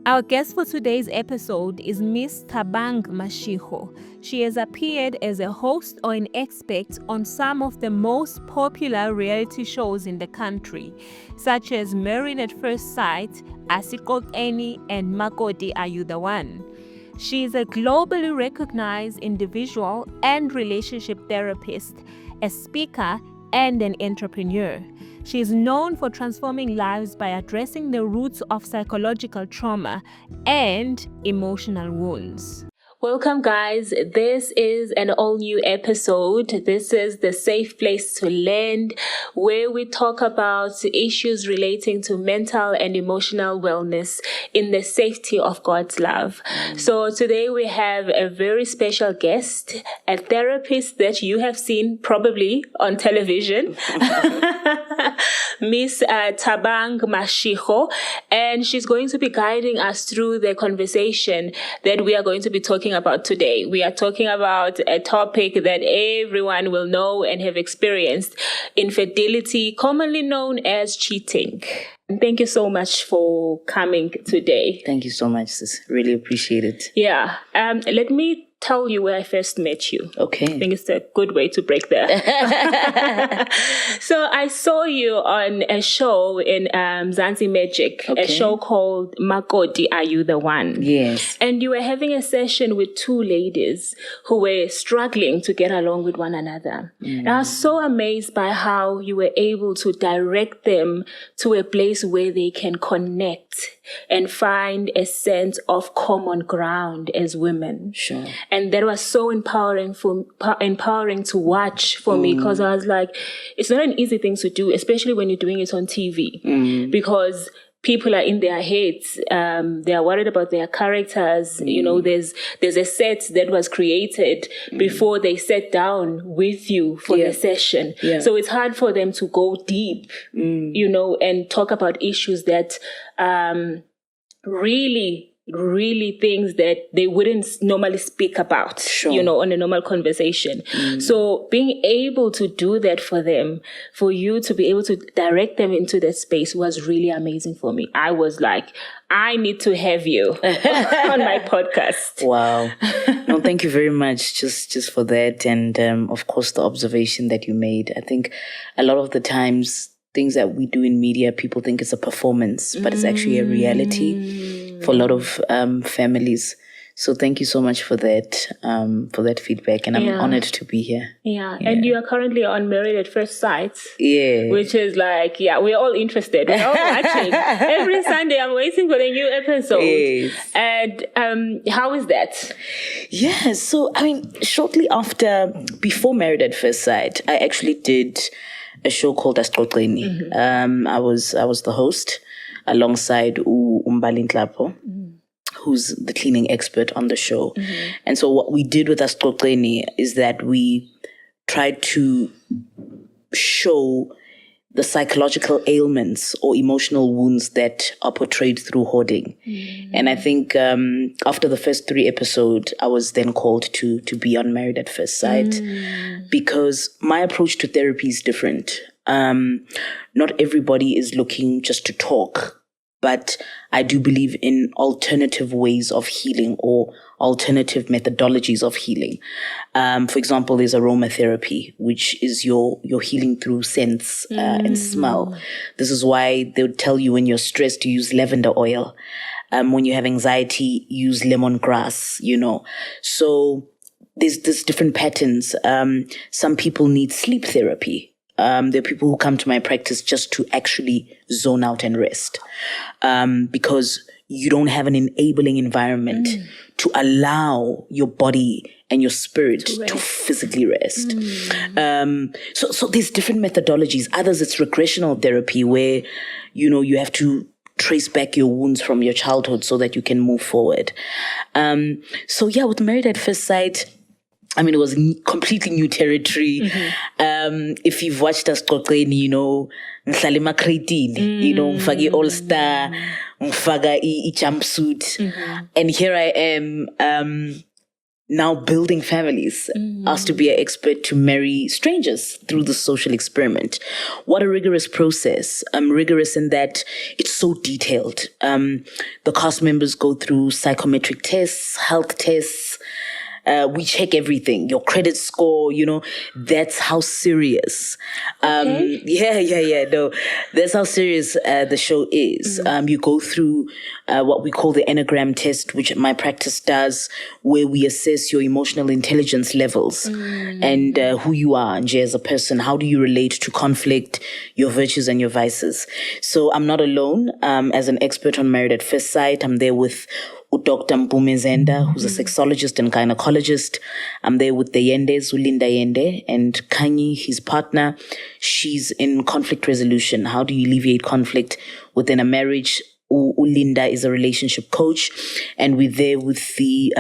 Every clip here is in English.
Our guest for today's episode is Ms Thabang Mashigo. She has appeared as a host or an expert on some of the most popular reality shows in the country, such as Married at First Sight, Asikoxeni, and Makoti Are You the One? She is a globally recognized individual and relationship therapist, a speaker, and an entrepreneur. She is known for transforming lives by addressing the roots of psychological trauma and emotional wounds. Welcome, guys. This is an all-new episode. This is the safe place to land, where we talk about issues relating to mental and emotional wellness in the safety of God's love. So today we have a very special guest, a therapist that you have seen probably on television, Ms Thabang Mashigo, and she's going to be guiding us through the conversation that we are going to be talking about today. We are talking about a topic that everyone will know and have experienced: infidelity, commonly known as cheating. Thank you so much for coming today. Thank you so much, sis. Really appreciate it. Yeah. Let me tell you where I first met you. Okay. I think it's a good way to break that. So I saw you on a show in Zanzi Magic, a show called Makoti Are You the One? Yes. And you were having a session with two ladies who were struggling to get along with one another. And I was so amazed by how you were able to direct them to a place where they can connect and find a sense of common ground as women. Sure. And that was so empowering to watch for me, because I was like, it's not an easy thing to do, especially when you're doing it on TV, because people are in their heads. They are worried about their characters. You know, there's a set that was created before they sat down with you for the session. Yeah. So it's hard for them to go deep, you know, and talk about issues that really things that they wouldn't normally speak about, you know, on a normal conversation. So being able to do that for them, for you to be able to direct them into that space, was really amazing for me. I was like, I need to have you on my podcast. Wow. No, thank you very much just for that. And of course, the observation that you made. I think a lot of the times, things that we do in media, people think it's a performance, but it's actually a reality for a lot of families. So thank you so much for that feedback, and I'm honored to be here. Yeah, and you are currently on Married at First Sight. Yeah. Which is like, we're all interested. We're all watching. Every Sunday I'm waiting for the new episode. Yes. And how is that? Yeah, so I mean, shortly before Married at First Sight, I actually did a show called Asikoxeni. I was the host alongside Umbali Nhlapo, who's the cleaning expert on the show. And so what we did with Asikoxeni is that we tried to show the psychological ailments or emotional wounds that are portrayed through hoarding. And I think after the first 3 episodes, I was then called to be on Married at First Sight, because my approach to therapy is different. Not everybody is looking just to talk, but I do believe in alternative ways of healing or alternative methodologies of healing. For example, there's aromatherapy, which is your healing through scents and smell. This is why they would tell you when you're stressed to use lavender oil. When you have anxiety, use lemongrass, you know. So there's different patterns. Some people need sleep therapy. There are people who come to my practice just to actually zone out and rest, because you don't have an enabling environment to allow your body and your spirit to physically rest. So there's different methodologies. Others, it's regressional therapy, where, you know, you have to trace back your wounds from your childhood so that you can move forward. With Married at First Sight, I mean, it was completely new territory. If you've watched Asikoxeni, you know, ngihlala emakretini, you know, ngifake all-star, ngifaka i-jumpsuit. And here I am now building families, asked to be an expert to marry strangers through the social experiment. What a rigorous process. Rigorous in that it's so detailed. The cast members go through psychometric tests, health tests. We check everything, your credit score, that's how serious. Okay. No, that's how serious the show is. You go through what we call the Enneagram test, which my practice does, where we assess your emotional intelligence levels and who you are as a person. How do you relate to conflict, your virtues and your vices? So I'm not alone. As an expert on Married at First Sight, I'm there with Dr. Mpumezenda, who's a sexologist and gynecologist. I'm there with the Yendes, Ulinda Yende, and Kanyi, his partner. She's in conflict resolution. How do you alleviate conflict within a marriage? Ulinda is a relationship coach, and we're there with the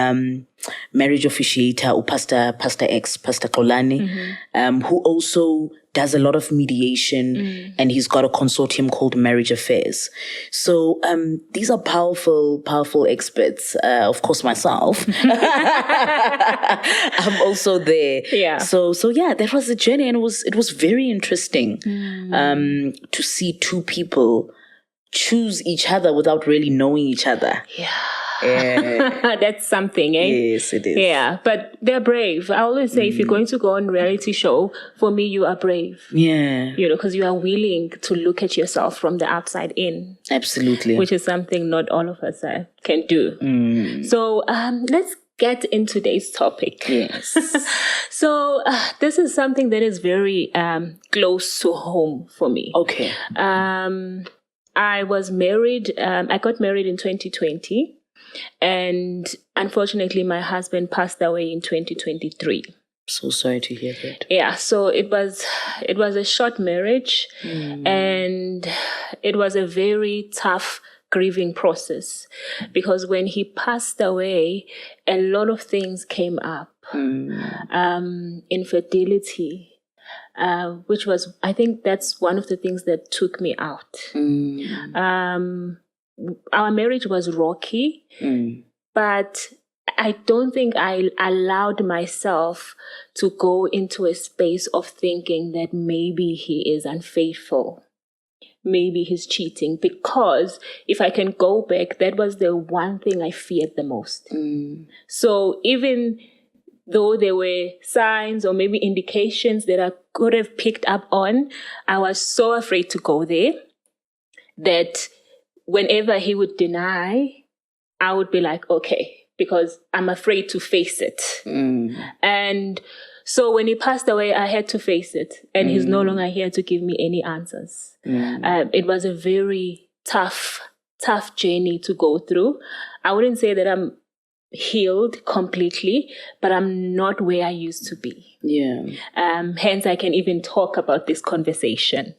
marriage officiator, Pastor X, Pastor Kolani, who also does a lot of mediation, and he's got a consortium called Marriage Affairs. So these are powerful experts. Of course, myself. I'm also there. Yeah. So yeah, that was the journey, and it was very interesting to see two people choose each other without really knowing each other. Yeah. That's something, eh? Yes, it is. Yeah, but they're brave. I always say if you're going to go on reality show, for me, you are brave. Yeah. Because you are willing to look at yourself from the outside in. Absolutely. Which is something not all of us can do. So let's get into today's topic. Yes. So this is something that is very close to home for me. Okay. I was married. I got married in 2020. And unfortunately, my husband passed away in 2023. So sorry to hear that. Yeah, so it was a short marriage, and it was a very tough grieving process, because when he passed away, a lot of things came up. Infidelity, which was, I think that's one of the things that took me out. Our marriage was rocky, but I don't think I allowed myself to go into a space of thinking that maybe he is unfaithful. Maybe he's cheating, because if I can go back, that was the one thing I feared the most. So even though there were signs or maybe indications that I could have picked up on, I was so afraid to go there that whenever he would deny, I would be like, okay, because I'm afraid to face it. And so when he passed away, I had to face it. And he's no longer here to give me any answers. It was a very tough journey to go through. I wouldn't say that I'm healed completely, but I'm not where I used to be. Yeah. Hence, I can even talk about this conversation.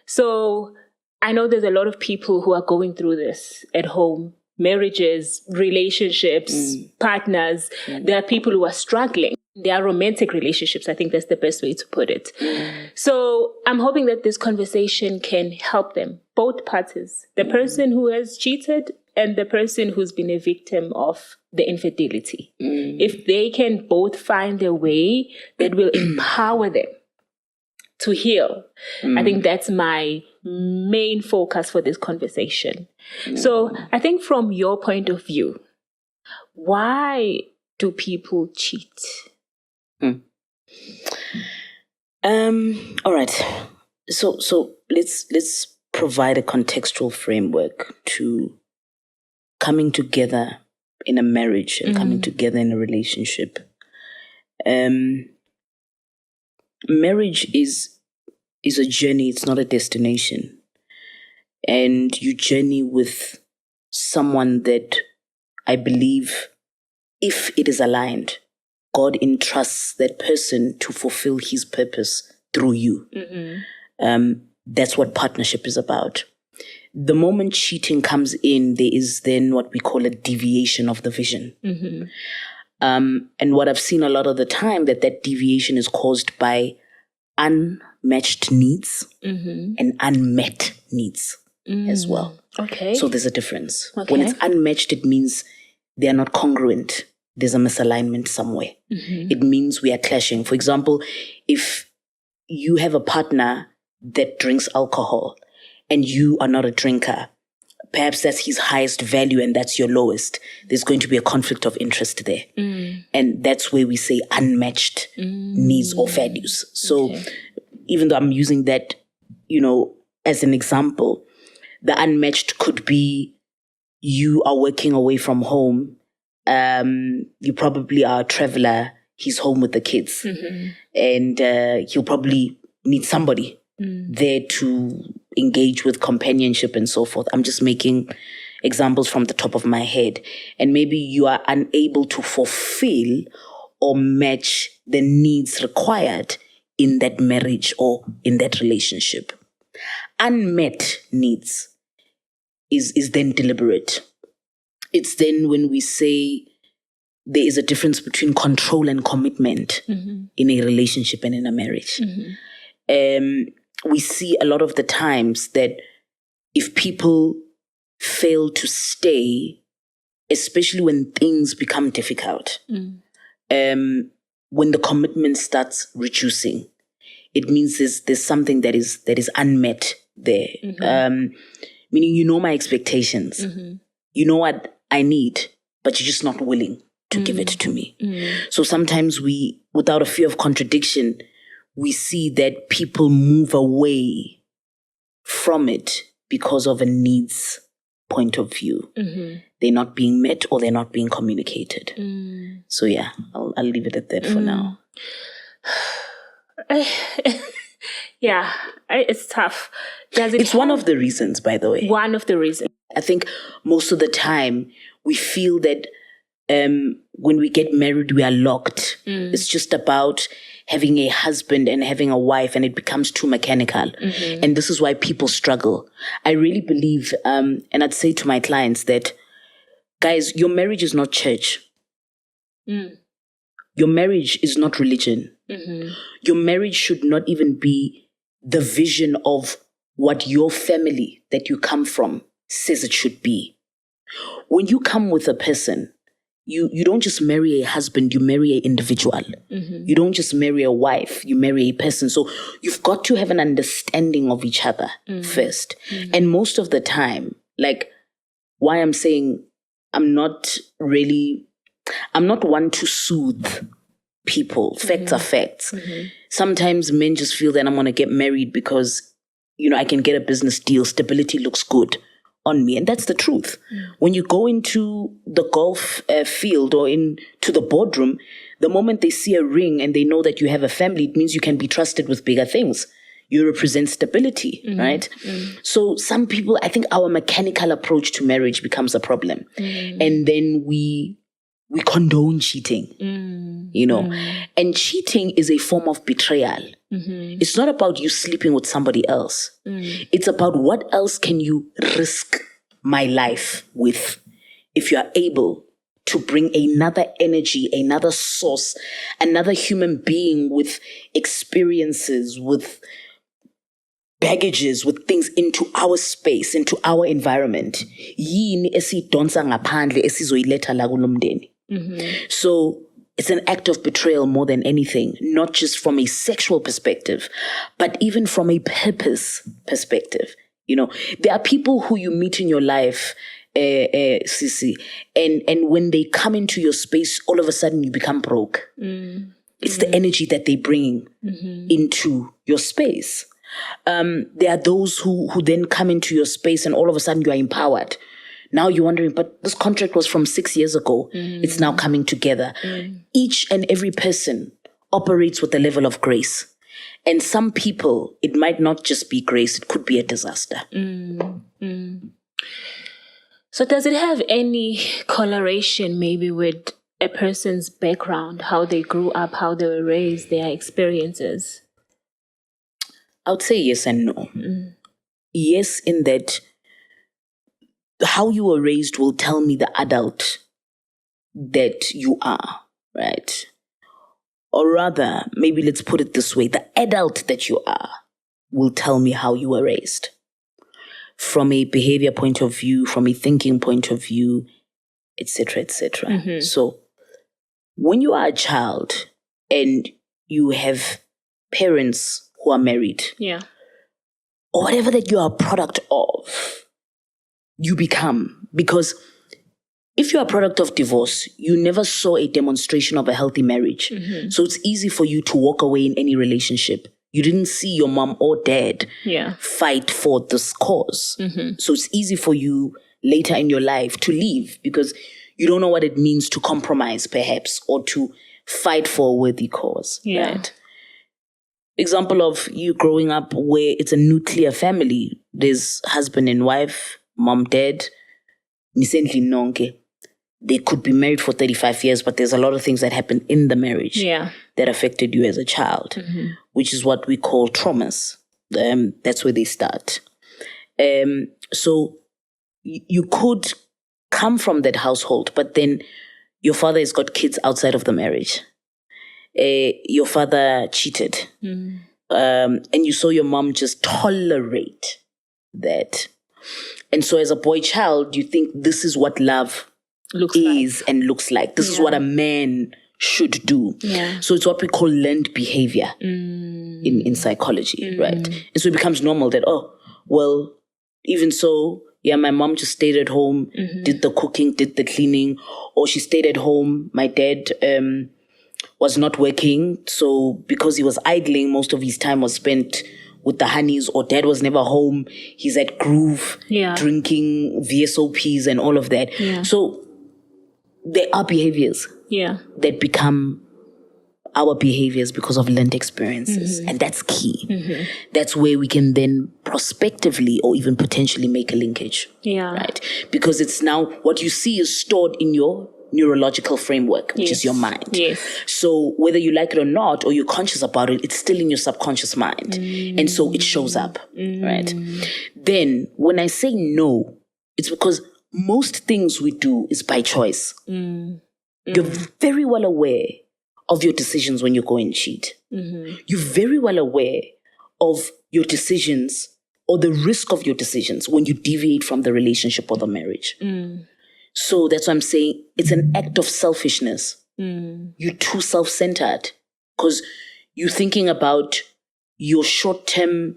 So I know there's a lot of people who are going through this at home. Marriages, relationships, partners. There are people who are struggling. There are romantic relationships. I think that's the best way to put it. So I'm hoping that this conversation can help them, both parties, the person who has cheated and the person who's been a victim of the infidelity. If they can both find a way that will empower them to heal, I think that's my main focus for this conversation. So I think from your point of view, why do people cheat? All right. So let's provide a contextual framework to coming together in a marriage and coming together in a relationship. Marriage is a journey, it's not a destination. And you journey with someone that I believe, if it is aligned, God entrusts that person to fulfill his purpose through you. That's what partnership is about. The moment cheating comes in, there is then what we call a deviation of the vision. And what I've seen a lot of the time, that deviation is caused by unmatched needs and unmet needs as well. Okay. So there's a difference. Okay. When it's unmatched, it means they are not congruent. there's a misalignment somewhere. It means we are clashing. For example, if you have a partner that drinks alcohol and you are not a drinker, perhaps that's his highest value and that's your lowest, there's going to be a conflict of interest there. And that's where we say unmatched needs or values. So even though I'm using that, as an example, the unmatched could be you are working away from home. You probably are a traveler. He's home with the kids. And he'll probably need somebody there to engage with companionship and so forth. I'm just making examples from the top of my head. And maybe you are unable to fulfill or match the needs required in that marriage or in that relationship. Unmet needs is then deliberate. It's then when we say there is a difference between control and commitment in a relationship and in a marriage. We see a lot of the times that if people fail to stay, especially when things become difficult, when the commitment starts reducing, it means there's something that is unmet there. Meaning, my expectations. You know what I need, but you're just not willing to give it to me. So sometimes we, without a fear of contradiction, we see that people move away from it because of a needs point of view. They're not being met or they're not being communicated. So yeah, I'll leave it at that for now. Yeah, it's tough. It's one of the reasons, by the way. One of the reasons. I think most of the time we feel that when we get married, we are locked. It's just about having a husband and having a wife, and it becomes too mechanical. And this is why people struggle. I really believe, and I'd say to my clients that, guys, your marriage is not church. Your marriage is not religion. Your marriage should not even be the vision of what your family that you come from says it should be. When you come with a person, you don't just marry a husband, you marry an individual. You don't just marry a wife, you marry a person. So you've got to have an understanding of each other first. And most of the time, like why I'm saying I'm not one to soothe people. Facts are facts. Sometimes men just feel that I'm going to get married because, I can get a business deal. Stability looks good on me. And that's the truth. When you go into the golf field or into the boardroom, the moment they see a ring and they know that you have a family, it means you can be trusted with bigger things. You represent stability, right? So some people, I think our mechanical approach to marriage becomes a problem. And then we condone cheating, and cheating is a form of betrayal. It's not about you sleeping with somebody else. It's about what else can you risk my life with if you are able to bring another energy, another source, another human being with experiences, with baggages, with things into our space, into our environment. Yini esidonsa ngaphandle esizoyiletha la kulo mndeni. So it's an act of betrayal more than anything, not just from a sexual perspective, but even from a purpose perspective. There are people who you meet in your life, Sisi, and when they come into your space, all of a sudden you become broke. It's the energy that they bring into your space. There are those who then come into your space and all of a sudden you are empowered. Now you're wondering, but this contract was from 6 years ago. It's now coming together. Each and every person operates with a level of grace. And some people, it might not just be grace, it could be a disaster. So does it have any correlation maybe with a person's background, how they grew up, how they were raised, their experiences? I would say yes and no. Yes, in that how you were raised will tell me the adult that you are, right? Or rather, maybe let's put it this way, the adult that you are will tell me how you were raised. From a behavior point of view, from a thinking point of view, etc., etc. So when you are a child and you have parents who are married, or whatever that you are a product of, you become. Because if you are a product of divorce, you never saw a demonstration of a healthy marriage. So it's easy for you to walk away in any relationship. You didn't see your mom or dad fight for this cause. So it's easy for you later in your life to leave because you don't know what it means to compromise, perhaps, or to fight for a worthy cause. Right? Example of you growing up where it's a nuclear family. There's husband and wife, mom, dad, nisendli nonke. They could be married for 35 years, but there's a lot of things that happen in the marriage that affected you as a child, which is what we call traumas. That's where they start. So you could come from that household, but then your father has got kids outside of the marriage. Your father cheated. And you saw your mom just tolerate that. And so as a boy child, you think this is what love looks like. This is what a man should do. So it's what we call learned behavior in psychology, right? And so it becomes normal that, even so, my mom just stayed at home, did the cooking, did the cleaning, or she stayed at home. My dad was not working, so because he was idling, most of his time was spent with the honeys, or dad was never home. He's at Groove, drinking VSOPs and all of that. So there are behaviors that become our behaviors because of learned experiences. And that's key. That's where we can then prospectively or even potentially make a linkage. Right? Because it's now what you see is stored in your neurological framework, which is your mind. So whether you like it or not, or you're conscious about it, it's still in your subconscious mind. And so it shows up. Right? Then when I say no, it's because most things we do is by choice. You're very well aware of your decisions when you go and cheat. You're very well aware of your decisions or the risk of your decisions when you deviate from the relationship or the marriage. So that's why I'm saying it's an act of selfishness. You're too self-centered because you're thinking about your short-term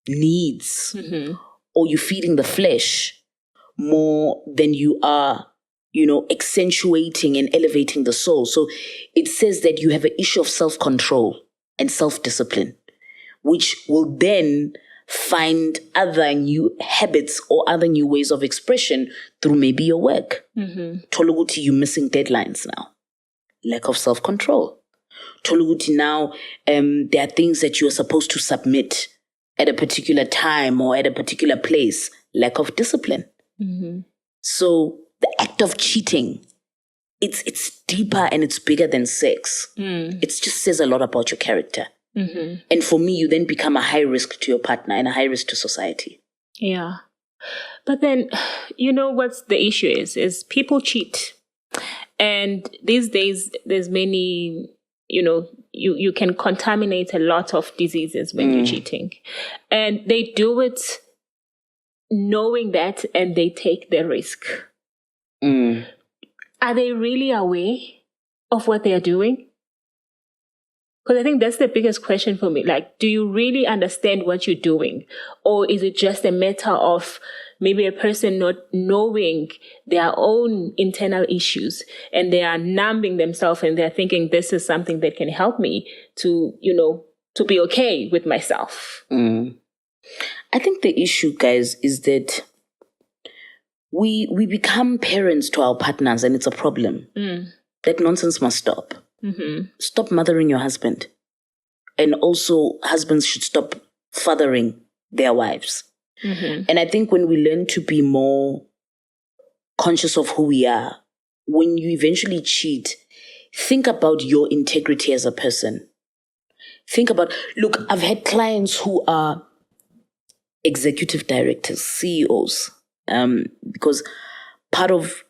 needs or you're feeding the flesh more than you are, accentuating and elevating the soul. So it says that you have an issue of self-control and self-discipline, which will then find other new habits or other new ways of expression through maybe your work. Toluguti, you're missing deadlines now. Lack of self-control. Toluguti, now there are things that you're supposed to submit at a particular time or at a particular place. Lack of discipline. So the act of cheating, it's deeper and it's bigger than sex. It just says a lot about your character. And for me, you then become a high risk to your partner and a high risk to society. But then, what's the issue is people cheat. And these days, there's many, you can contaminate a lot of diseases when you're cheating. And they do it knowing that, and they take the risk. Are they really aware of what they are doing? Because I think that's the biggest question for me. Like, do you really understand what you're doing? Or is it just a matter of maybe a person not knowing their own internal issues and they are numbing themselves and they're thinking this is something that can help me to, to be okay with myself? I think the issue, guys, is that we become parents to our partners and it's a problem. That nonsense must stop. Stop mothering your husband. And also, husbands should stop fathering their wives. And I think when we learn to be more conscious of who we are, when you eventually cheat, think about your integrity as a person. Look, I've had clients who are executive directors, CEOs, because part of,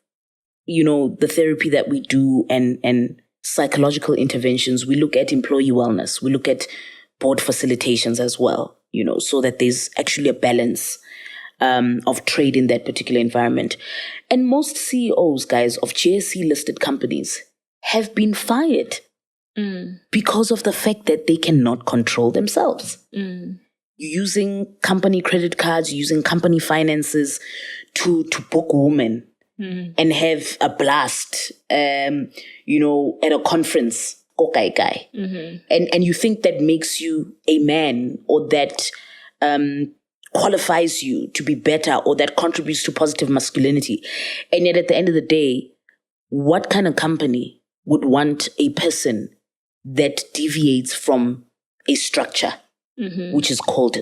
the therapy that we do and psychological interventions, we look at employee wellness. We look at board facilitations as well, so that there's actually a balance of trade in that particular environment. And most CEOs, guys, of JSE listed companies have been fired because of the fact that they cannot control themselves. Using company credit cards, using company finances to book women and have a blast, at a conference. And you think that makes you a man, or that qualifies you to be better, or that contributes to positive masculinity. And yet at the end of the day, what kind of company would want a person that deviates from a structure, which is called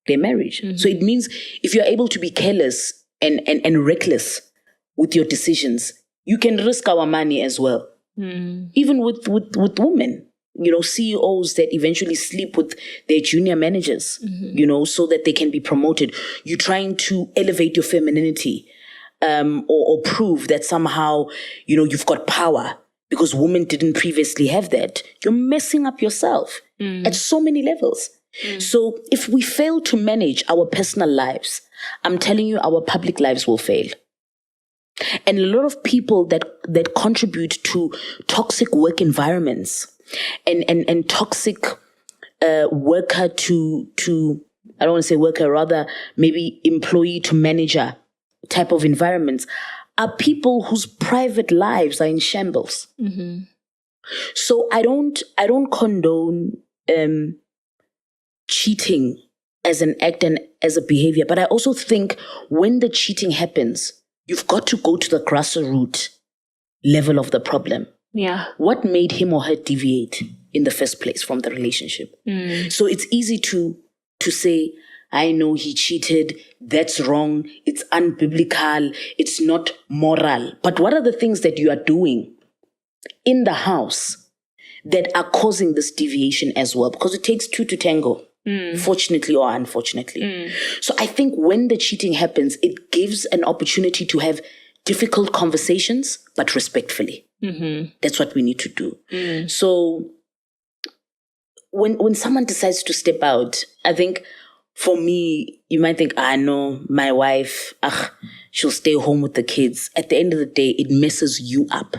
their marriage? So it means if you're able to be careless and reckless with your decisions, you can risk our money as well. Even with women, CEOs that eventually sleep with their junior managers, so that they can be promoted. You're trying to elevate your femininity, or prove that somehow, you've got power because women didn't previously have that. You're messing up yourself at so many levels. So if we fail to manage our personal lives, I'm telling you, our public lives will fail. And a lot of people that contribute to toxic work environments and toxic worker to I don't want to say worker, rather maybe employee to manager type of environments are people whose private lives are in shambles. So I don't condone cheating as an act and as a behavior, but I also think when the cheating happens, you've got to go to the grassroots level of the problem. Yeah. What made him or her deviate in the first place from the relationship? So it's easy to say, I know he cheated, that's wrong, it's unbiblical, it's not moral. But what are the things that you are doing in the house that are causing this deviation as well? Because it takes two to tango. Fortunately or unfortunately. So I think when the cheating happens, it gives an opportunity to have difficult conversations, but respectfully. That's what we need to do. So when someone decides to step out, I think for me, you might think, I know my wife, she'll stay home with the kids. At the end of the day, it messes you up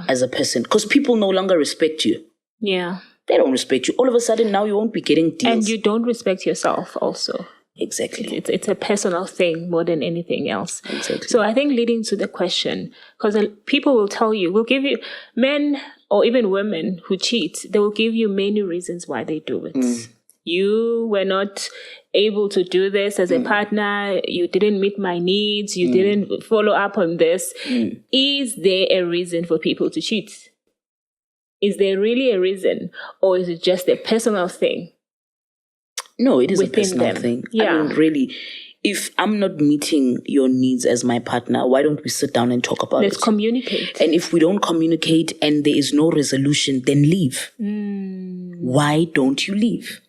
as a person, because people no longer respect you. Yeah. They don't respect you. All of a sudden, now you won't be getting deals. And you don't respect yourself also. Exactly. It's a personal thing more than anything else. Exactly. So I think leading to the question, because people will tell you, will give you, men or even women who cheat, they will give you many reasons why they do it. You were not able to do this as a partner. You didn't meet my needs. You didn't follow up on this. Is there a reason for people to cheat? Is there really a reason, or is it just a personal thing? No, it is a personal thing. Yeah. I mean, really, if I'm not meeting your needs as my partner, why don't we sit down and talk about it? Let's communicate. And if we don't communicate and there is no resolution, then leave. Why don't you leave?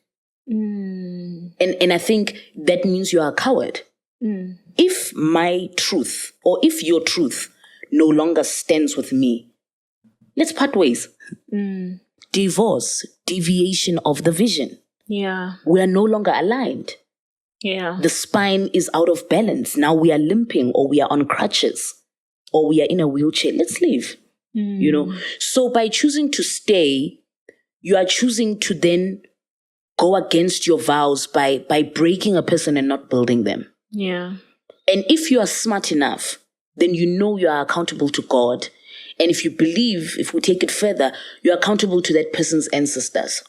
And I think that means you are a coward. If my truth, or if your truth no longer stands with me, let's part ways. Divorce, deviation of the vision. Yeah. We are no longer aligned. Yeah. The spine is out of balance. Now we are limping, or we are on crutches, or we are in a wheelchair. Let's leave. So by choosing to stay, you are choosing to then go against your vows by breaking a person and not building them. Yeah. And if you are smart enough, then you know you are accountable to God. And if you believe, if we take it further, you're accountable to that person's ancestors.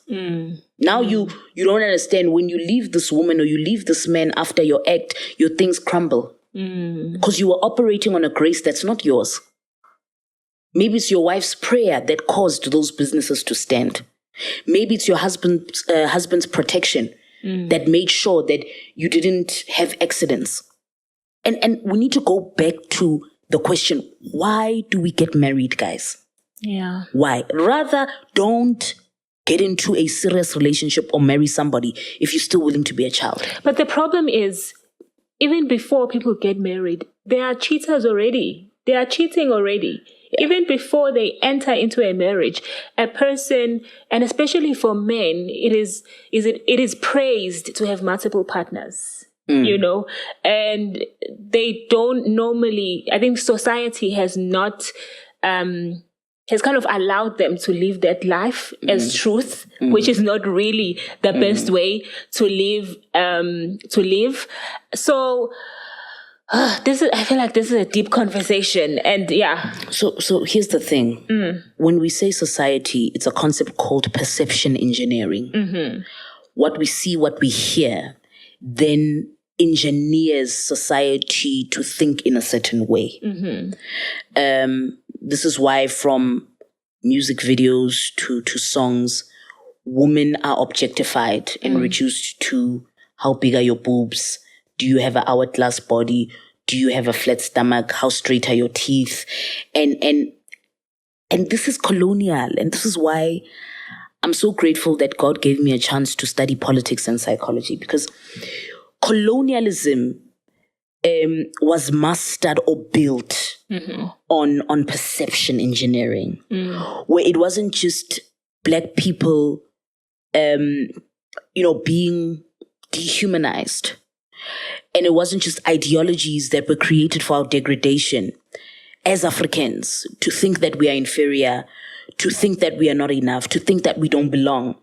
Now you don't understand, when you leave this woman or you leave this man after your act, your things crumble. Because you were operating on a grace that's not yours. Maybe it's your wife's prayer that caused those businesses to stand. Maybe it's your husband's protection that made sure that you didn't have accidents. And we need to go back to the question, why do we get married, guys? Yeah. Why? Rather, don't get into a serious relationship or marry somebody if you're still willing to be a child. But the problem is, even before people get married, they are cheaters already. They are cheating already. Yeah. Even before they enter into a marriage, a person, and especially for men, it is praised to have multiple partners. And they don't normally, I think society has not has kind of allowed them to live that life as truth, which is not really the best way to live. So I feel like this is a deep conversation, and yeah. So here's the thing. When we say society, it's a concept called perception engineering. What we see, what we hear, then engineers society to think in a certain way. This is why from music videos to songs, women are objectified and reduced to how big are your boobs? Do you have an hourglass body? Do you have a flat stomach? How straight are your teeth? And this is colonial. And this is why I'm so grateful that God gave me a chance to study politics and psychology, because colonialism was mastered or built on perception engineering, where it wasn't just Black people, being dehumanized. And it wasn't just ideologies that were created for our degradation as Africans, to think that we are inferior, to think that we are not enough, to think that we don't belong.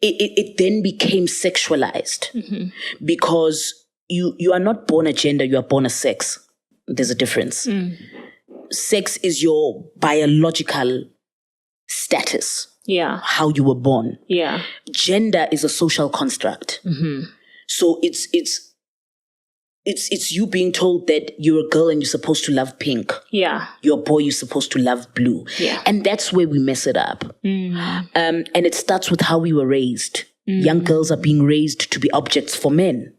It then became sexualized because you are not born a gender, you are born a sex. There's a difference. Sex is your biological status. Yeah. How you were born. Yeah. Gender is a social construct. So it's you being told that you're a girl and you're supposed to love pink. Yeah. You're a boy, you're supposed to love blue. Yeah. And that's where we mess it up. And it starts with how we were raised. Young girls are being raised to be objects for men.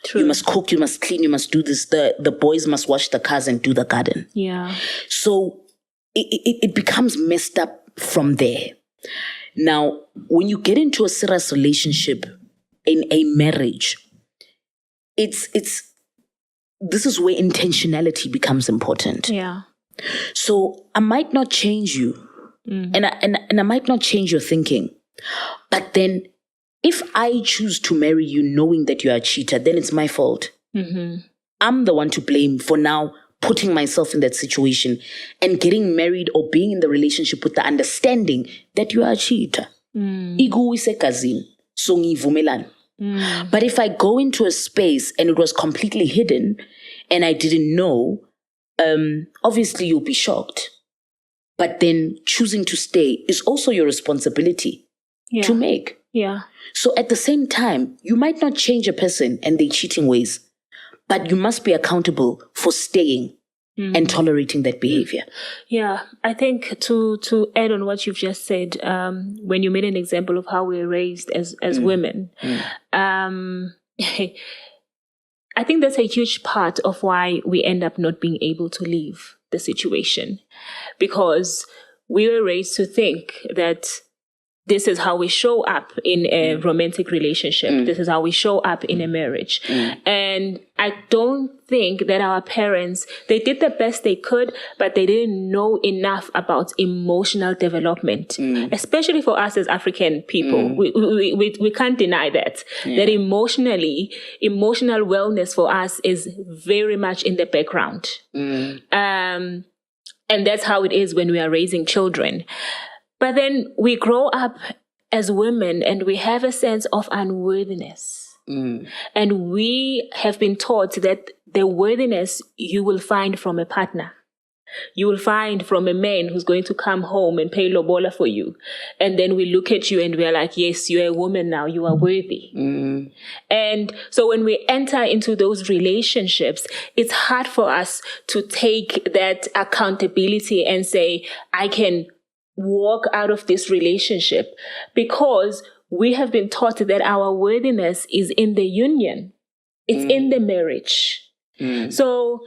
True. You must cook, you must clean, you must do this. The boys must wash the cars and do the garden. Yeah. So it becomes messed up from there. Now, when you get into a serious relationship, in a marriage, this is where intentionality becomes important. Yeah. So I might not change you, and I might not change your thinking, but then if I choose to marry you knowing that you are a cheater, then it's my fault. I'm the one to blame for now putting myself in that situation and getting married or being in the relationship with the understanding that you are a cheater. Igu isekazini. But if I go into a space and it was completely hidden and I didn't know, obviously you'll be shocked. But then choosing to stay is also your responsibility to make. Yeah. So at the same time, you might not change a person and their cheating ways, but you must be accountable for staying and tolerating that behavior. Yeah, I think to add on what you've just said, when you made an example of how we're raised as women, I think that's a huge part of why we end up not being able to leave the situation, because we were raised to think that this is how we show up in a romantic relationship. This is how we show up in a marriage. And I don't think that our parents, they did the best they could, but they didn't know enough about emotional development, especially for us as African people. We can't deny that, that emotional wellness for us is very much in the background. And that's how it is when we are raising children. But then we grow up as women and we have a sense of unworthiness. And we have been taught that the worthiness you will find from a partner. You will find from a man who's going to come home and pay lobola for you. And then we look at you and we're like, yes, you're a woman now, you are worthy. And so when we enter into those relationships, it's hard for us to take that accountability and say, I can walk out of this relationship, because we have been taught that our worthiness is in the union. It's in the marriage. So,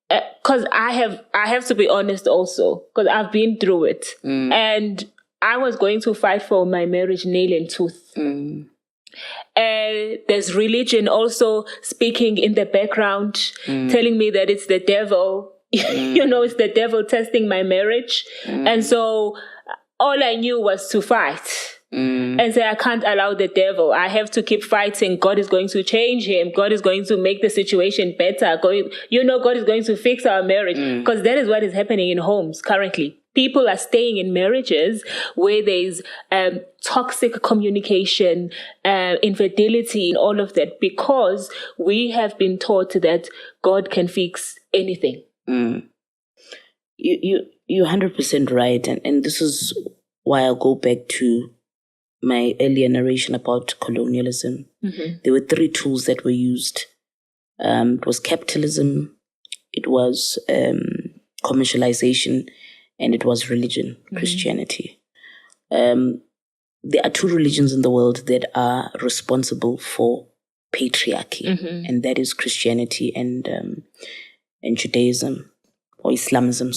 because I have to be honest also, because I've been through it. And I was going to fight for my marriage nail and tooth. And there's religion also speaking in the background, telling me that it's the devil. It's the devil testing my marriage. And so all I knew was to fight and say, I can't allow the devil. I have to keep fighting. God is going to change him. God is going to make the situation better. God is going to fix our marriage, because that is what is happening in homes currently. people are staying in marriages where there's toxic communication, infidelity, and all of that, because we have been taught that God can fix anything. You're 100% right. And this is why I'll go back to my earlier narration about colonialism. There were 3 tools that were used. It was capitalism, it was commercialization, and it was religion, Christianity. There are 2 religions in the world that are responsible for patriarchy, and that is Christianity and Judaism, or Islamism.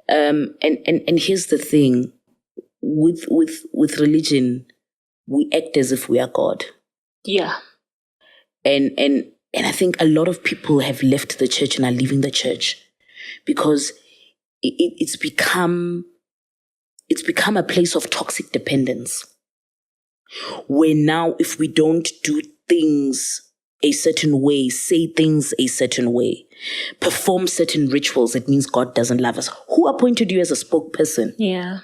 And here's the thing: with religion, we act as if we are God. Yeah. And I think a lot of people have left the church and are leaving the church because it's become a place of toxic dependence, where now if we don't do things a certain way, say things a certain way, perform certain rituals, it means God doesn't love us. Who appointed you as a spokesperson? Yeah.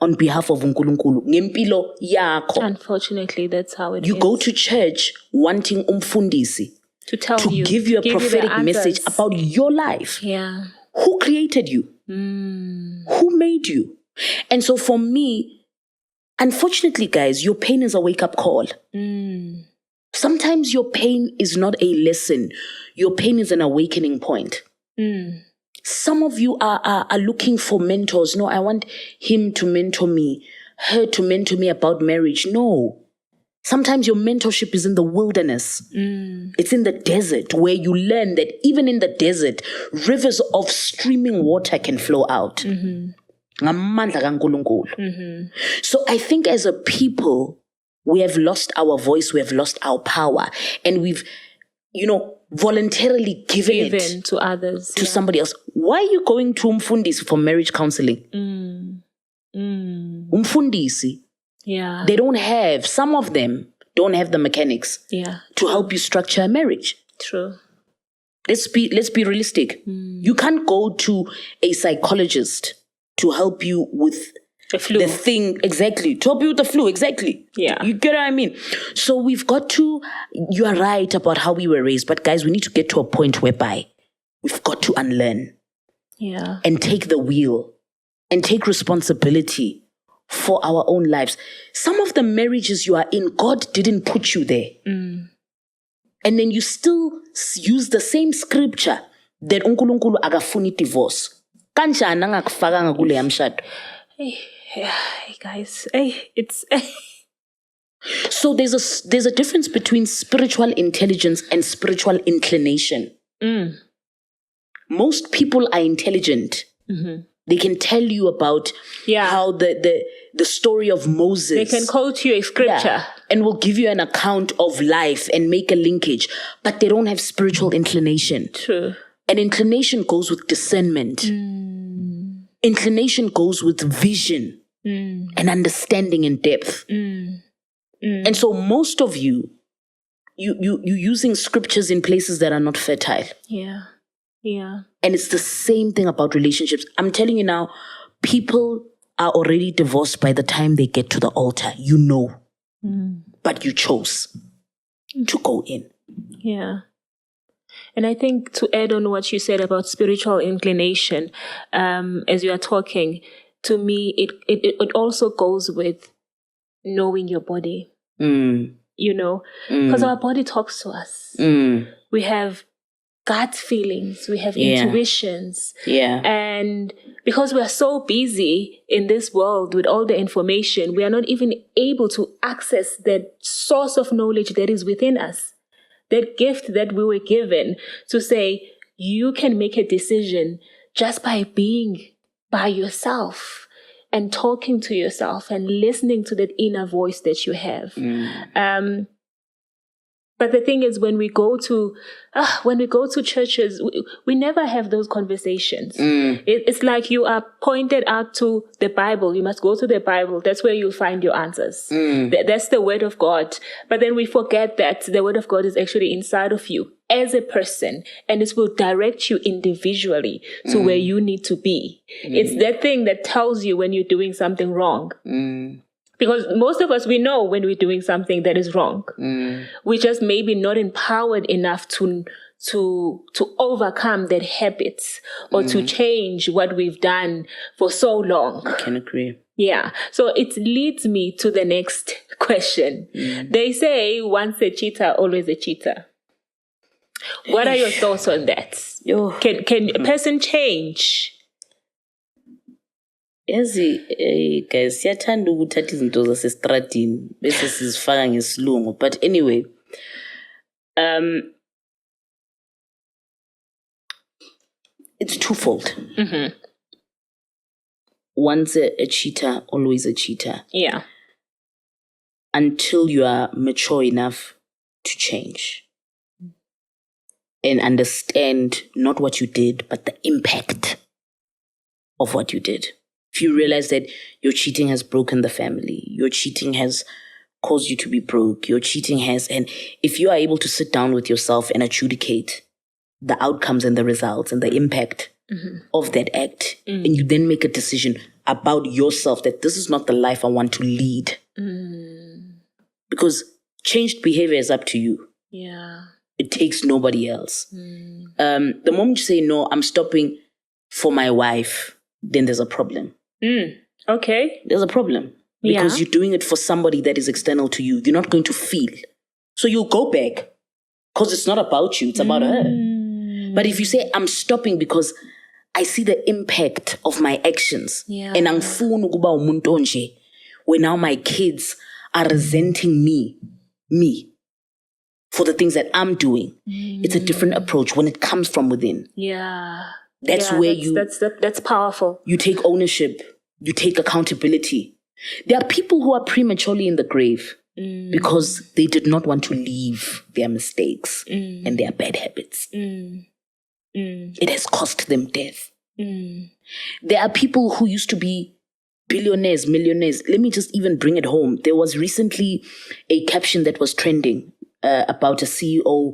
On behalf of uNkulunkulu? Ngempilo yakho. Unfortunately, that's how it is. You go to church wanting umfundisi to give you a prophetic message about your life. Yeah. Who created you? Who made you? And so for me, unfortunately, guys, your pain is a wake-up call. Sometimes your pain is not a lesson. Your pain is an awakening point. Some of you are looking for mentors. No, I want him to mentor me, her to mentor me about marriage. No. Sometimes your mentorship is in the wilderness. It's in the desert, where you learn that even in the desert, rivers of streaming water can flow out. Ngamandla kaNkulunkulu. So I think as a people, we have lost our voice, we have lost our power, and we've, voluntarily given it to others, to somebody else. Why are you going to umfundisi for marriage counseling? Umfundisi. Yeah. Some of them don't have the mechanics to help you structure a marriage. True. Let's be realistic. You can't go to a psychologist to help you with the flu. The thing, exactly. To help you with the flu, exactly. Yeah. You get what I mean? So we've got to, you are right about how we were raised, but guys, we need to get to a point whereby we've got to unlearn. Yeah. And take the wheel and take responsibility for our own lives. Some of the marriages you are in, God didn't put you there. And then you still use the same scripture that uNkulunkulu akafuni divorce. Kanjani angakufakanga kule yamshado? Hey guys, it's So there's a difference between spiritual intelligence and spiritual inclination. Most people are intelligent. They can tell you about how the story of Moses. They can quote you a scripture. And will give you an account of life and make a linkage. But they don't have spiritual inclination. True. And inclination goes with discernment. Inclination goes with vision and understanding and depth. And so most of you using scriptures in places that are not fertile. Yeah. Yeah. And it's the same thing about relationships. I'm telling you now, people are already divorced by the time they get to the altar. But you chose to go in. Yeah. And I think to add on what you said about spiritual inclination, as you are talking, to me, it also goes with knowing your body, because our body talks to us. We have gut feelings, we have intuitions. And because we are so busy in this world with all the information, we are not even able to access that source of knowledge that is within us. That gift that we were given to say, you can make a decision just by being by yourself and talking to yourself and listening to that inner voice that you have. But the thing is, when we go to churches, we never have those conversations. It's like you are pointed out to the Bible. You must go to the Bible. That's where you'll find your answers. That's the word of God. But then we forget that the word of God is actually inside of you. as a person, and it will direct you individually to where you need to be. It's that thing that tells you when you're doing something wrong. Because most of us, we know when we're doing something that is wrong. We're just maybe not empowered enough to overcome that habit or to change what we've done for so long. I can agree. Yeah. So it leads me to the next question. They say once a cheater, always a cheater. What are your thoughts on that? Can a person change? Yazi guys, siyathanda ukuthatha izinto zasestradini bese sizifaka ngesilungu. But anyway, it's twofold. Once a cheater, always a cheater. Yeah. Until you are mature enough to change and understand not what you did, but the impact of what you did. If you realize that your cheating has broken the family, your cheating has caused you to be broke, your cheating has, and if you are able to sit down with yourself and adjudicate the outcomes and the results and the impact of that act, and you then make a decision about yourself that this is not the life I want to lead. Because changed behavior is up to you. Yeah. It takes nobody else. The moment you say, no, I'm stopping for my wife, then there's a problem. Okay. There's a problem. Because you're doing it for somebody that is external to you. You're not going to feel. So you'll go back. Because it's not about you. It's about her. But if you say, I'm stopping because I see the impact of my actions. And angifuni ukuba umuntu onje, where now my kids are resenting me for the things that I'm doing. It's a different approach when it comes from within. Yeah. That's where that's powerful. You take ownership. You take accountability. There are people who are prematurely in the grave because they did not want to leave their mistakes and their bad habits. It has cost them death. There are people who used to be billionaires, millionaires. Let me just even bring it home. There was recently a caption that was trending about a CEO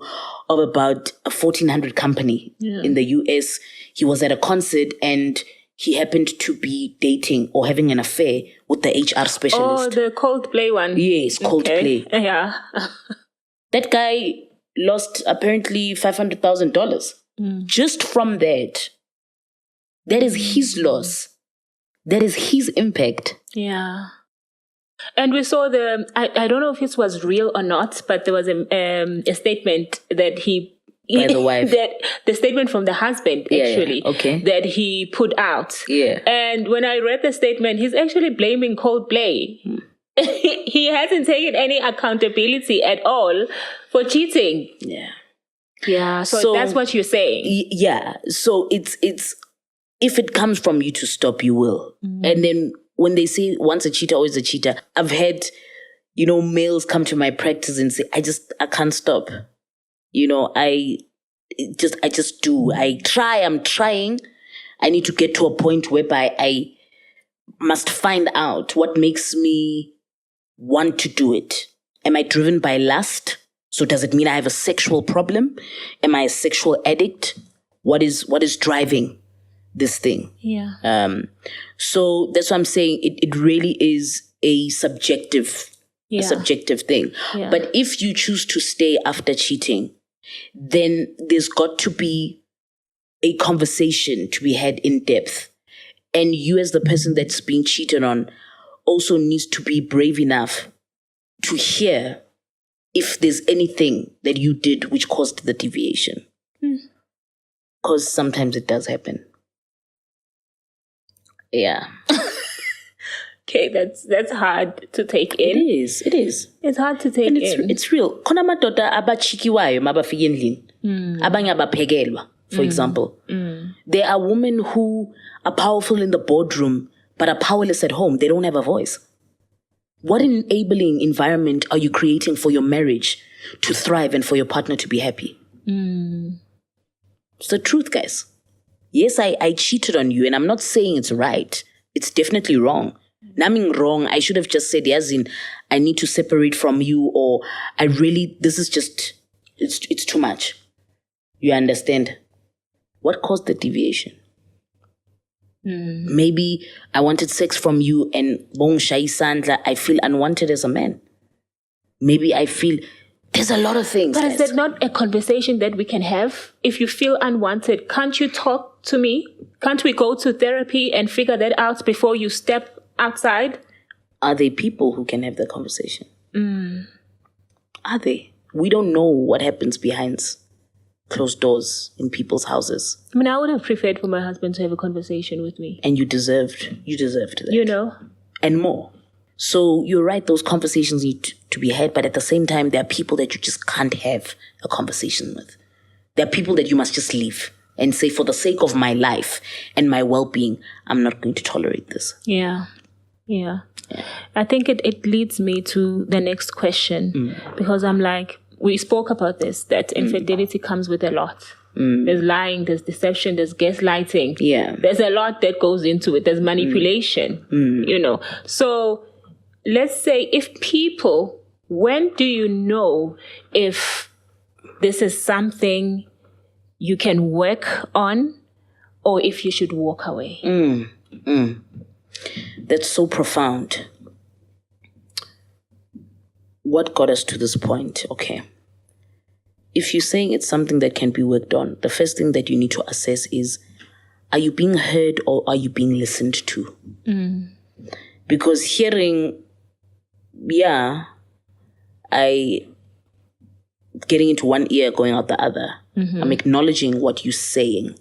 of about a 1,400 company in the US. He was at a concert and he happened to be dating or having an affair with the HR specialist. Oh, the Coldplay one. Yes, Coldplay. Okay. Yeah. That guy lost apparently $500,000 just from that. That is his loss. That is his impact. Yeah. And we saw I don't know if this was real or not, but there was a statement that by the wife. The statement from the husband, actually, that he put out. Yeah. And when I read the statement, he's actually blaming Coldplay. He hasn't taken any accountability at all for cheating. Yeah. Yeah. So that's what you're saying. Yeah. So it's if it comes from you to stop, you will. And then when they say once a cheater, always a cheater, I've had, males come to my practice and say, I can't stop. I just do. I'm trying. I need to get to a point whereby I must find out what makes me want to do it. Am I driven by lust? So does it mean I have a sexual problem? Am I a sexual addict? What is driving this thing? Yeah. So that's what I'm saying. It really is a subjective thing. Yeah. But if you choose to stay after cheating, then there's got to be a conversation to be had in depth. And you as the person that's being cheated on also needs to be brave enough to hear if there's anything that you did which caused the deviation. Because sometimes it does happen. Yeah. Okay, that's hard to take in. It is. It's hard to take in. It's real. Khona amadoda abachikiwayo mabafika endlini. Abanye abaphekelwa, for example. There are women who are powerful in the boardroom but are powerless at home. They don't have a voice. What enabling environment are you creating for your marriage to thrive and for your partner to be happy? It's the truth, guys. Yes, I cheated on you, and I'm not saying it's right. It's definitely wrong. Nothing wrong. I should have just said, yes, I need to separate from you, or this is just, it's too much. You understand? What caused the deviation? Maybe I wanted sex from you and I feel unwanted as a man. Maybe I feel there's a lot of things. But is that not a conversation that we can have? If you feel unwanted, can't you talk to me? Can't we go to therapy and figure that out before you step outside? Are they people who can have that conversation? Are they? We don't know what happens behind closed doors in people's houses. I mean, I would have preferred for my husband to have a conversation with me. And you deserved that. You know? And more. So you're right, those conversations need to be had, but at the same time, there are people that you just can't have a conversation with. There are people that you must just leave and say, for the sake of my life and my well-being, I'm not going to tolerate this. Yeah. I think it leads me to the next question, because I'm like, we spoke about this, that infidelity comes with a lot. There's lying, there's deception, there's gaslighting. Yeah. There's a lot that goes into it. There's manipulation, you know. So let's say when do you know if this is something you can work on or if you should walk away? That's so profound. What got us to this point? Okay. If you're saying it's something that can be worked on, the first thing that you need to assess is, are you being heard or are you being listened to? Because hearing, getting into one ear, going out the other. I'm acknowledging what you're saying.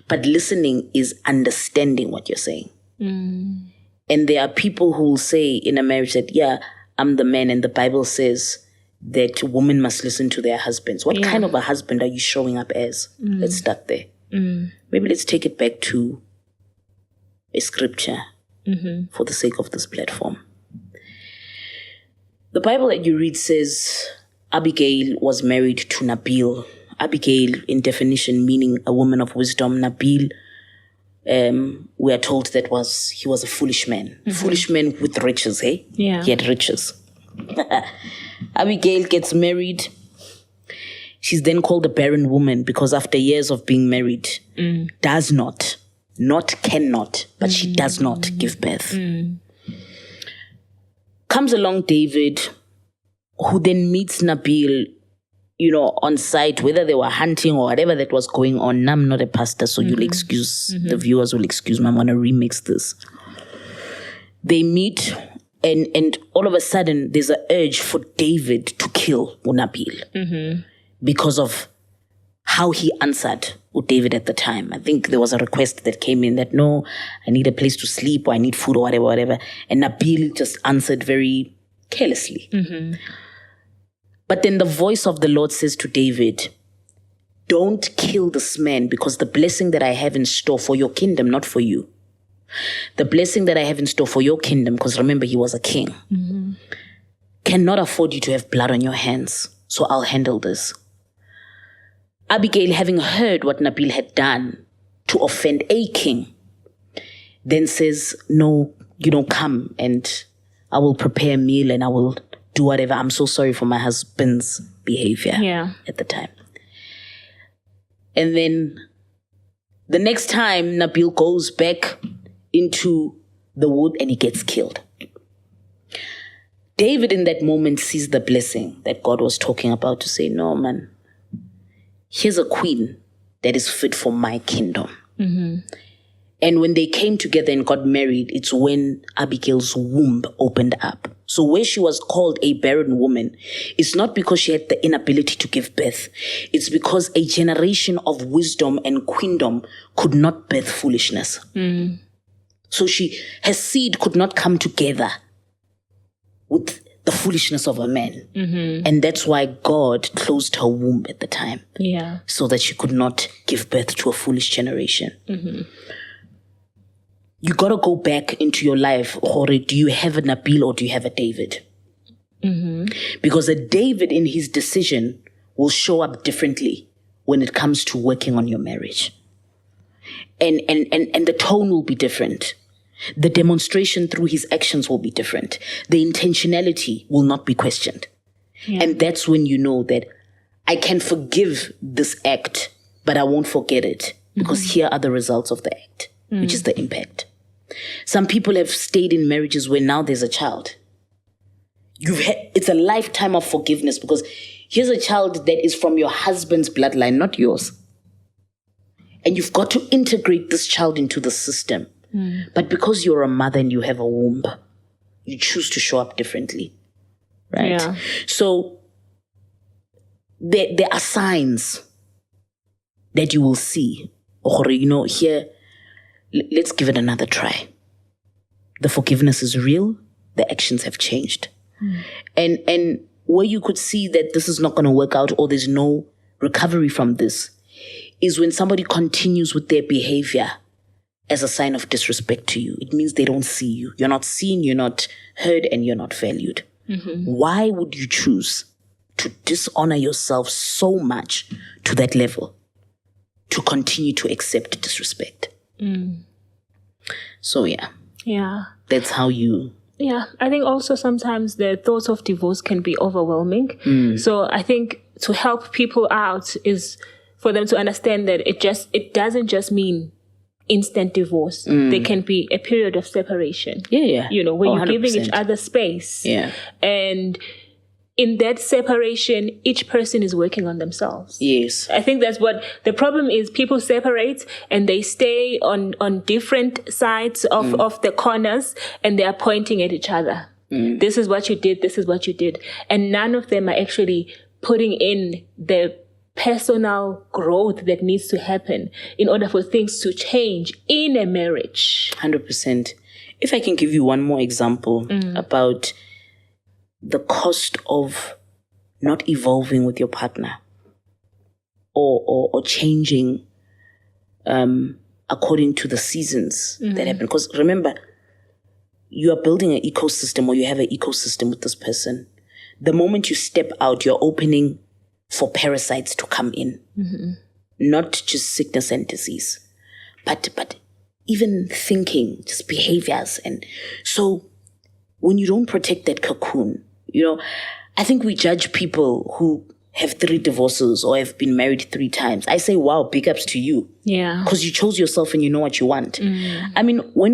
But listening is understanding what you're saying. And there are people who will say in a marriage that, I'm the man, and the Bible says that women must listen to their husbands. What kind of a husband are you showing up as? Let's start there. Maybe let's take it back to a scripture for the sake of this platform. The Bible that you read says Abigail was married to Nabil. Abigail, in definition, meaning a woman of wisdom. Nabil, we are told that he was a foolish man. Foolish man with riches, hey? Yeah. He had riches. Abigail gets married. She's then called a barren woman because after years of being married, cannot, but she does not give birth. Comes along David, who then meets Nabil, on site, whether they were hunting or whatever that was going on. I'm not a pastor, so you'll excuse, the viewers will excuse me. I'm going to remix this. They meet, and all of a sudden, there's an urge for David to kill Nabil because of how he answered David at the time. I think there was a request that came in that, no, I need a place to sleep or I need food or whatever. And Nabil just answered very carelessly. But then the voice of the Lord says to David, don't kill this man because the blessing that I have in store for your kingdom, not for you. The blessing that I have in store for your kingdom, because remember, he was a king, cannot afford you to have blood on your hands. So I'll handle this. Abigail, having heard what Nabil had done to offend a king, then says, no, come and I will prepare a meal and I will do whatever. I'm so sorry for my husband's behavior at the time. And then the next time Nabil goes back into the wood and he gets killed. David in that moment sees the blessing that God was talking about to say, no, man, here's a queen that is fit for my kingdom. And when they came together and got married, it's when Abigail's womb opened up. So where she was called a barren woman, it's not because she had the inability to give birth. It's because a generation of wisdom and queendom could not birth foolishness. So her seed could not come together with the foolishness of a man. And that's why God closed her womb at the time. So that she could not give birth to a foolish generation. You got to go back into your life. Hore, do you have a Nabil or do you have a David? Because a David in his decision will show up differently when it comes to working on your marriage. And the tone will be different. The demonstration through his actions will be different. The intentionality will not be questioned. And that's when you know that I can forgive this act but I won't forget it because here are the results of the act, which is the impact. Some people have stayed in marriages where now there's a child. It's a lifetime of forgiveness because here's a child that is from your husband's bloodline, not yours. And you've got to integrate this child into the system. But because you're a mother and you have a womb, you choose to show up differently. Right? Yeah. So there are signs that you will see. Or, here, let's give it another try. The forgiveness is real. The actions have changed. And where you could see that this is not going to work out or there's no recovery from this is when somebody continues with their behavior as a sign of disrespect to you. It means they don't see you. You're not seen, you're not heard, and you're not valued. Why would you choose to dishonor yourself so much to that level to continue to accept disrespect? So, Yeah. That's how you... Yeah, I think also sometimes the thoughts of divorce can be overwhelming. So I think to help people out is for them to understand that it doesn't just mean instant divorce. There can be a period of separation. Yeah. Where you're 100%. giving each other space. Yeah. And in that separation, each person is working on themselves. Yes. I think that's what the problem is. People separate and they stay on different sides of the corners and they are pointing at each other. This is what you did. This is what you did. And none of them are actually putting in the personal growth that needs to happen in order for things to change in a marriage. 100%. If I can give you one more example about the cost of not evolving with your partner or changing according to the seasons that happen. Because remember, you are building an ecosystem or you have an ecosystem with this person. The moment you step out, you're opening for parasites to come in. Not just sickness and disease, but even thinking, just behaviors. And so when you don't protect that cocoon, I think we judge people who have 3 divorces or have been married 3 times. I say, wow, big ups to you. Yeah. Because you chose yourself and you know what you want. I mean, when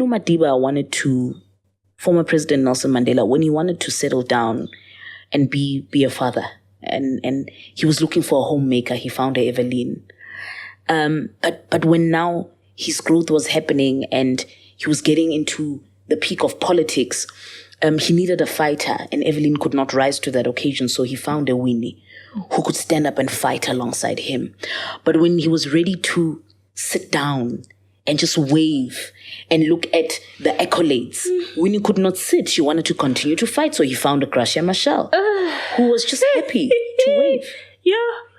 former President Nelson Mandela, when he wanted to settle down and be a father, and he was looking for a homemaker, he found Evelyn. But when now his growth was happening and he was getting into the peak of politics, he needed a fighter, and Evelyn could not rise to that occasion, so he found a Winnie who could stand up and fight alongside him. But when he was ready to sit down and just wave and look at the accolades, Winnie could not sit. She wanted to continue to fight, so he found a Gracia Machel who was just happy to wave. Yeah.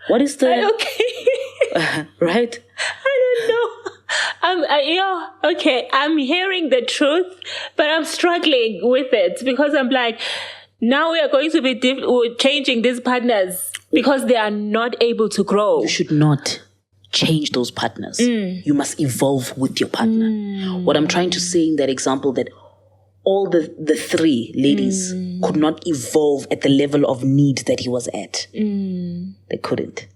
What is the... Okay. Right? I don't know. I'm hearing the truth, but I'm struggling with it because I'm like, now we are going to be changing these partners because they are not able to grow. You should not change those partners. You must evolve with your partner. What I'm trying to say in that example, that all the 3 ladies could not evolve at the level of need that he was at. They couldn't.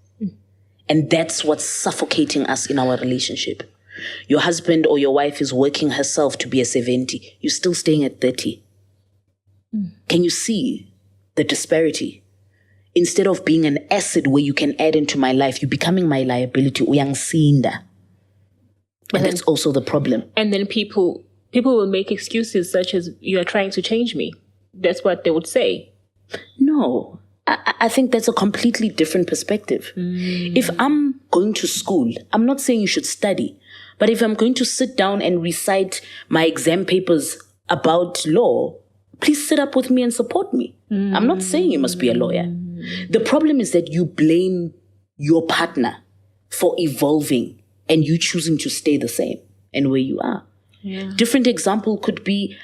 And that's what's suffocating us in our relationship. Your husband or your wife is working herself to be a 70. You're still staying at 30. Can you see the disparity? Instead of being an asset where you can add into my life, you're becoming my liability. And that's also the problem. And then people will make excuses such as, you are trying to change me. That's what they would say. No. I think that's a completely different perspective. If I'm going to school, I'm not saying you should study. But if I'm going to sit down and recite my exam papers about law, please sit up with me and support me. I'm not saying you must be a lawyer. The problem is that you blame your partner for evolving and you choosing to stay the same and where you are. Yeah. Different example could be,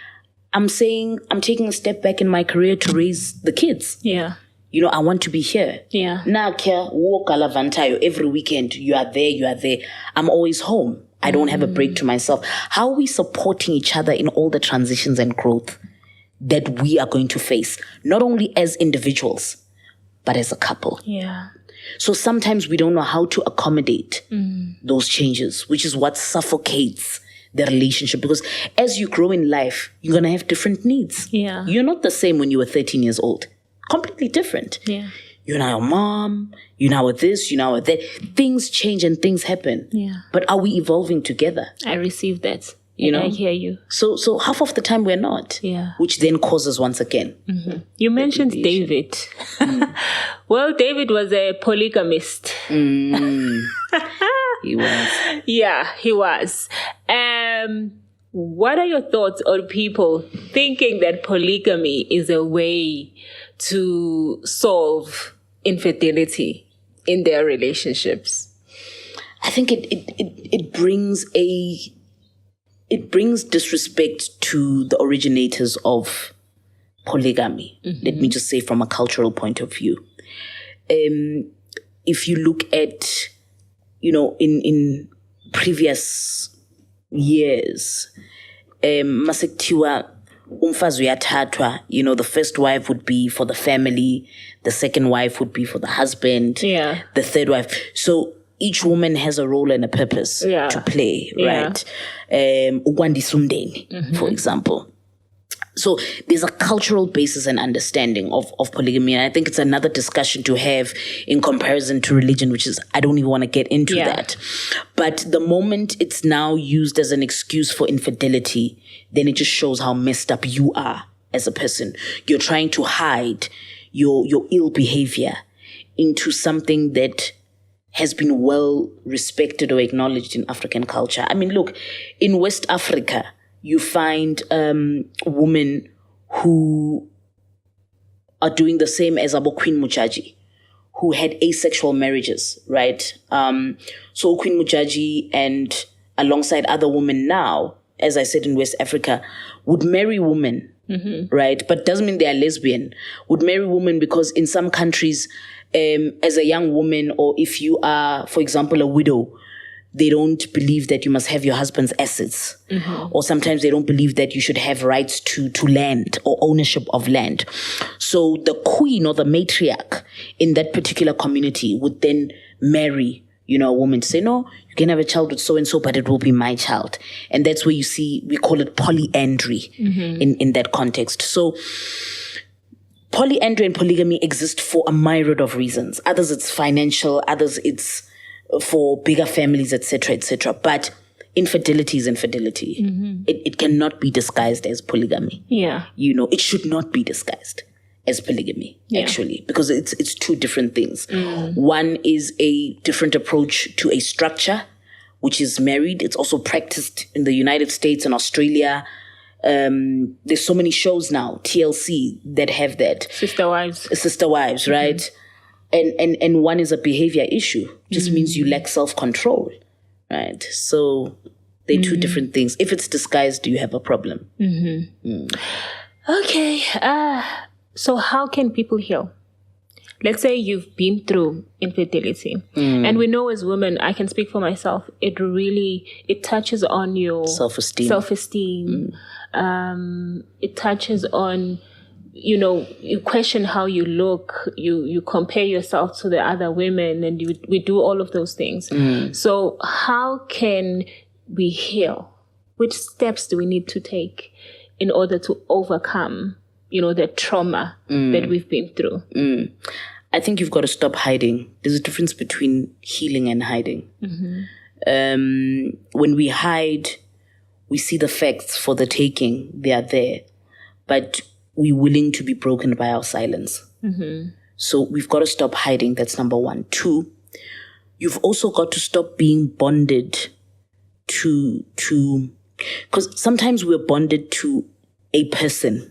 I'm saying I'm taking a step back in my career to raise the kids. Yeah. I want to be here. Yeah. Now, walk alavantayo every weekend. You are there. I'm always home. I don't have a break to myself. How are we supporting each other in all the transitions and growth that we are going to face, not only as individuals, but as a couple? Yeah. So sometimes we don't know how to accommodate those changes, which is what suffocates the relationship. Because as you grow in life, you're going to have different needs. Yeah. You're not the same when you were 13 years old. Completely different. Yeah. You're now a mom, you're now with this, you're now with that. Things change and things happen. Yeah. But are we evolving together? I received that. You know? I hear you. So half of the time we're not. Yeah. Which then causes once again. You mentioned David. Well, David was a polygamist. He was. Yeah, he was. What are your thoughts on people thinking that polygamy is a way to solve infidelity in their relationships? I think it brings disrespect to the originators of polygamy. Let me just say from a cultural point of view. If you look at, in previous years, masektiwa umfazi uyathathwa, the first wife would be for the family, the second wife would be for the husband, the third wife. So each woman has a role and a purpose to play, right? Ukwandisa umndeni, for example. So there's a cultural basis and understanding of polygamy. And I think it's another discussion to have in comparison to religion, which is, I don't even want to get into that. But the moment it's now used as an excuse for infidelity, then it just shows how messed up you are as a person. You're trying to hide your ill behavior into something that has been well respected or acknowledged in African culture. I mean, look, in West Africa, you find women who are doing the same as Abo Queen Mujaji, who had asexual marriages, right? So Queen Mujaji and alongside other women now, as I said in West Africa, would marry women, right? But doesn't mean they are lesbian. Would marry women because in some countries, as a young woman, or if you are, for example, a widow, they don't believe that you must have your husband's assets. Or sometimes they don't believe that you should have rights to land or ownership of land. So the queen or the matriarch in that particular community would then marry, a woman to say, no, you can have a child with so-and-so, but it will be my child. And that's where you see, we call it polyandry in that context. So polyandry and polygamy exist for a myriad of reasons. Others it's financial, others it's for bigger families, etc., etc. But infidelity is infidelity. It cannot be disguised as polygamy. Yeah. It should not be disguised as polygamy, actually, because it's two different things. One is a different approach to a structure, which is married. It's also practiced in the United States and Australia. There's so many shows now, TLC, that have that. Sister Wives, right? And one is a behavior issue. Just means you lack self-control, right? So they're two different things. If it's disguised, you have a problem. Okay. So how can people heal? Let's say you've been through infidelity. And we know as women, I can speak for myself, it touches on your self-esteem. It touches on, you question how you look, you compare yourself to the other women, and we do all of those things. So how can we heal? Which steps do we need to take in order to overcome, the trauma that we've been through? I think you've got to stop hiding. There's a difference between healing and hiding. When we hide, we see the facts for the taking. They are there. But we're willing to be broken by our silence. So we've got to stop hiding. That's number one. Two, you've also got to stop being bonded to because sometimes we're bonded to a person,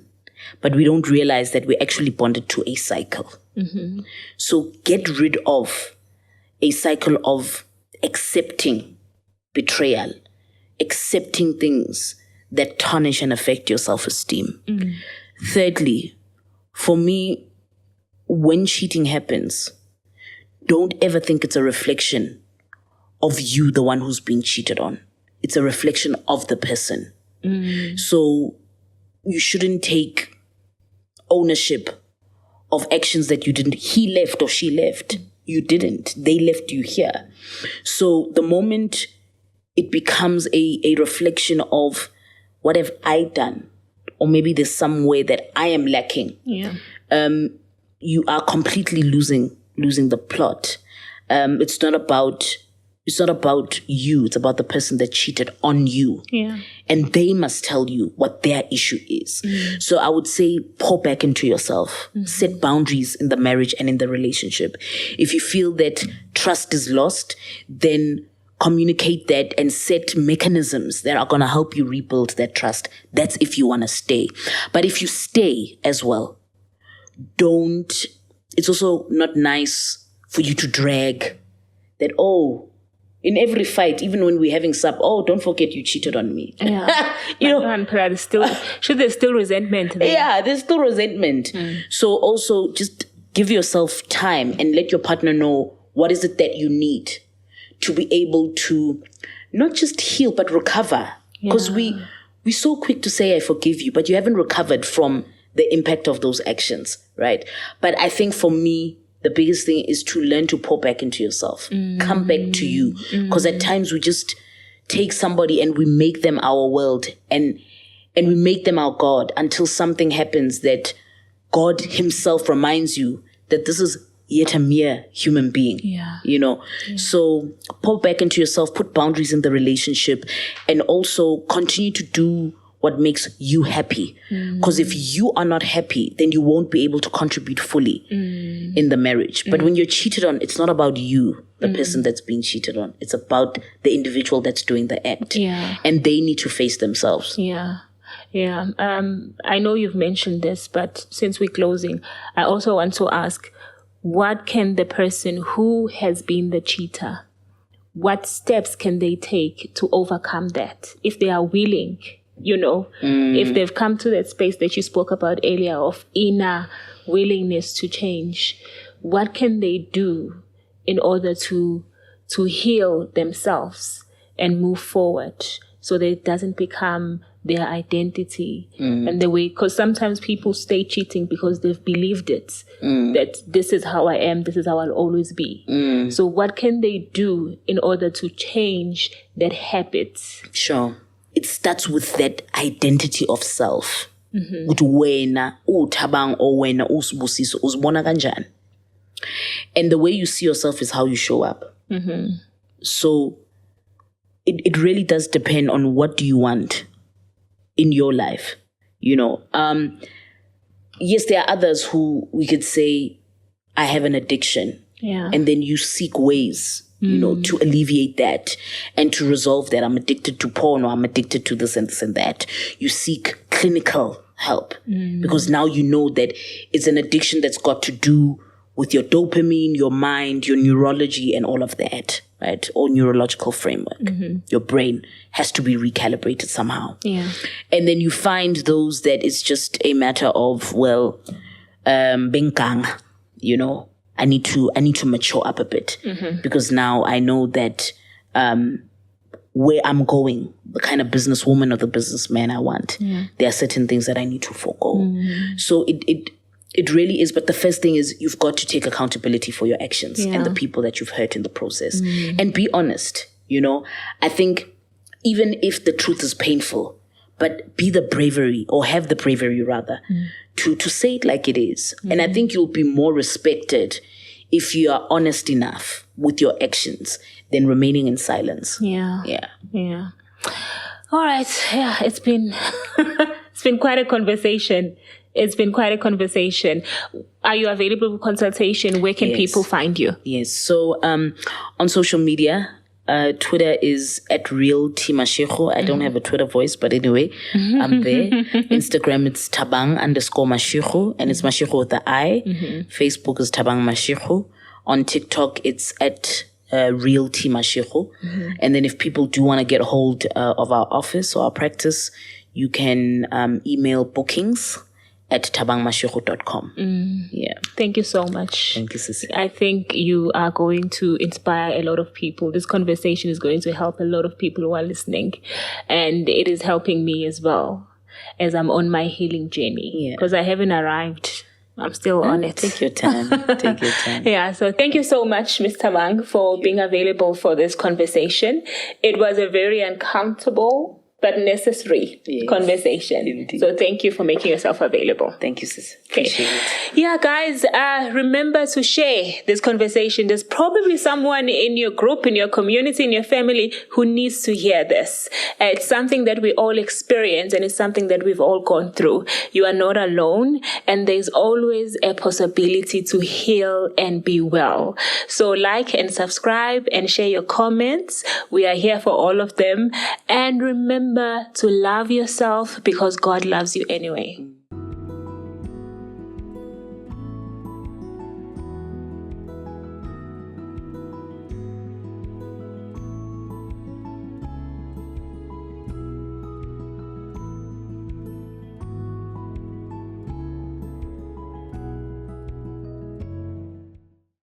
but we don't realize that we're actually bonded to a cycle. So get rid of a cycle of accepting betrayal, accepting things that tarnish and affect your self-esteem. Thirdly, for me, when cheating happens, don't ever think it's a reflection of you, the one who's being cheated on. It's a reflection of the person. So you shouldn't take ownership of actions that you didn't. He left or she left. you didn't. They left you here. So the moment it becomes a reflection of what have I done? Or maybe there's somewhere that I am lacking. Yeah. You are completely losing the plot. It's not about you. It's about the person that cheated on you. Yeah. And they must tell you what their issue is. So I would say pour back into yourself. Set boundaries in the marriage and in the relationship. If you feel that trust is lost, then communicate that and set mechanisms that are going to help you rebuild that trust. That's if you want to stay. But if you stay as well, it's also not nice for you to drag that, in every fight, even when we're having don't forget you cheated on me. Yeah. There's still resentment there. Yeah, there's still resentment. So also just give yourself time and let your partner know what is it that you need to be able to not just heal, but recover. Because we're so quick to say, I forgive you, but you haven't recovered from the impact of those actions, right? But I think for me, the biggest thing is to learn to pour back into yourself. Come back to you. Because at times we just take somebody and we make them our world and we make them our God until something happens that God himself reminds you that this is yet a mere human being. So pour back into yourself, put boundaries in the relationship, and also continue to do what makes you happy. Because if you are not happy, then you won't be able to contribute fully in the marriage. But when you're cheated on, it's not about you, the person that's being cheated on. It's about the individual that's doing the act. And they need to face themselves. I know you've mentioned this, but since we're closing, I also want to ask, what can the person who has been the cheater, what steps can they take to overcome that if they are willing? If they've come to that space that you spoke about earlier of inner willingness to change, what can they do in order to heal themselves and move forward so that it doesn't become their identity and the way, because sometimes people stay cheating because they've believed it, that this is how I am, this is how I'll always be. So what can they do in order to change that habit? Sure. It starts with that identity of self. Ukuthi wena Tabang or wena uSibusiso uzibona kanjani. And the way you see yourself is how you show up. So it really does depend on what do you want in your life. Yes, there are others who we could say, I have an addiction. And then you seek ways to alleviate that and to resolve that. I'm addicted to porn, or I'm addicted to this and this and that. You seek clinical help because now you know that it's an addiction that's got to do with your dopamine, your mind, your neurology, and all of that, right? Or neurological framework. Your brain has to be recalibrated somehow. And then you find those that it's just a matter of, bengkang, I need to mature up a bit because now I know that where I'm going, the kind of businesswoman or the businessman I want, there are certain things that I need to forego. So it really is. But the first thing is you've got to take accountability for your actions and the people that you've hurt in the process and be honest. I think even if the truth is painful, but be the bravery, or have the bravery rather, to say it like it is. And I think you'll be more respected if you are honest enough with your actions than remaining in silence. Yeah. All right. Yeah, it's been quite a conversation. Are you available for consultation? Where can people find you? Yes. So on social media, Twitter is @realtmashigo. I don't have a Twitter voice, but anyway, I'm there. Instagram, it's Tabang_Mashigo, and it's Mashigo with the I. Facebook is Tabang Mashigo. On TikTok, it's @realtmashigo. And then if people do want to get a hold of our office or our practice, you can email bookings at tabangmashigo.com. Yeah. Thank you so much. Thank you, Sissy. I think you are going to inspire a lot of people. This conversation is going to help a lot of people who are listening. And it is helping me as well as I'm on my healing journey. Because I haven't arrived I'm still on it. Take your time. Take your time. Yeah, so thank you so much, Ms. Thabang, for being available for this conversation. It was a very uncomfortable but necessary conversation. Indeed. So thank you for making yourself available. Thank you, sis. Appreciate it. Yeah, guys, remember to share this conversation. There's probably someone in your group, in your community, in your family who needs to hear this. It's something that we all experience, and it's something that we've all gone through. You are not alone, and there's always a possibility to heal and be well. So like and subscribe and share your comments. We are here for all of them. And remember to love yourself because God loves you anyway.